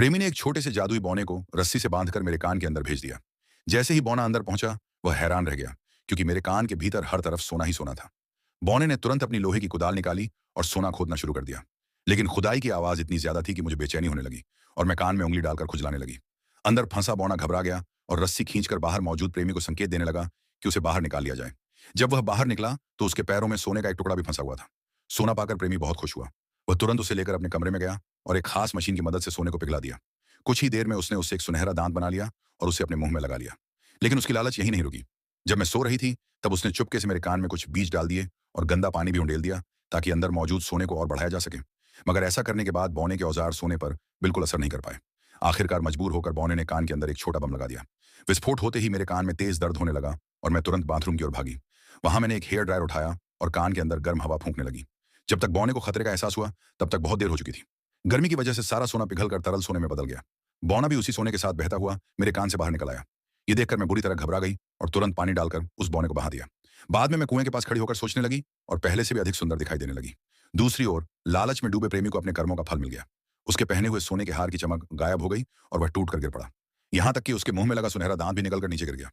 प्रेमी ने एक छोटे से जादुई बौने को रस्सी से बांधकर मेरे कान के अंदर भेज दिया। जैसे ही बौना अंदर पहुंचा, वह हैरान रह गया, क्योंकि मेरे कान के भीतर हर तरफ सोना ही सोना था। बौने ने तुरंत अपनी लोहे की कुदाल निकाली और सोना खोदना शुरू कर दिया। लेकिन खुदाई की आवाज इतनी ज्यादा थी कि मुझे बेचैनी होने लगी और मैं कान में उंगली डालकर खुजलाने लगी। अंदर फंसा बौना घबरा गया और रस्सी खींचकर बाहर मौजूद प्रेमी को संकेत देने लगा कि उसे बाहर निकाल लिया जाए। जब वह बाहर निकला तो उसके पैरों में सोने का एक टुकड़ा भी फंसा हुआ था। सोना पाकर प्रेमी बहुत खुश हुआ। वह तुरंत उसे लेकर अपने कमरे में गया और एक खास मशीन की मदद से सोने को पिघला दिया। कुछ ही देर में उसने उससे एक सुनहरा दांत बना लिया और उसे अपने मुंह में लगा लिया। लेकिन उसकी लालच यही नहीं रुकी। जब मैं सो रही थी, तब उसने चुपके से मेरे कान में कुछ बीज डाल दिए और गंदा पानी भी उंडेल दिया, ताकि अंदर मौजूद सोने को और बढ़ाया जा सके। मगर ऐसा करने के बाद बौने के औजार सोने पर बिल्कुल असर नहीं कर पाए। आखिरकार मजबूर होकर बौने ने कान के अंदर एक छोटा बम लगा दिया। विस्फोट होते ही मेरे कान में तेज दर्द होने लगा और मैं तुरंत बाथरूम की ओर भागी। वहां मैंने एक हेयर ड्रायर उठाया और कान के अंदर गर्म हवा फूंकने लगी। जब तक बौने को खतरे का एहसास हुआ, तब तक बहुत देर हो चुकी थी। गर्मी की वजह से सारा सोना पिघलकर तरल सोने में बदल गया। बौना भी उसी सोने के साथ बहता हुआ मेरे कान से बाहर निकल आया। ये देखकर मैं बुरी तरह घबरा गई और तुरंत पानी डालकर उस बौने को बहा दिया। बाद में मैं कुएं के पास खड़ी होकर सोचने लगी और पहले से भी अधिक सुंदर दिखाई देने लगी। दूसरी ओर लालच में डूबे प्रेमी को अपने कर्मों का फल मिल गया। उसके पहने हुए सोने के हार की चमक गायब हो गई और वह टूट कर गिर पड़ा। यहां तक कि उसके मुंह में लगा सुनहरा दांत भी निकलकर नीचे गिर गया।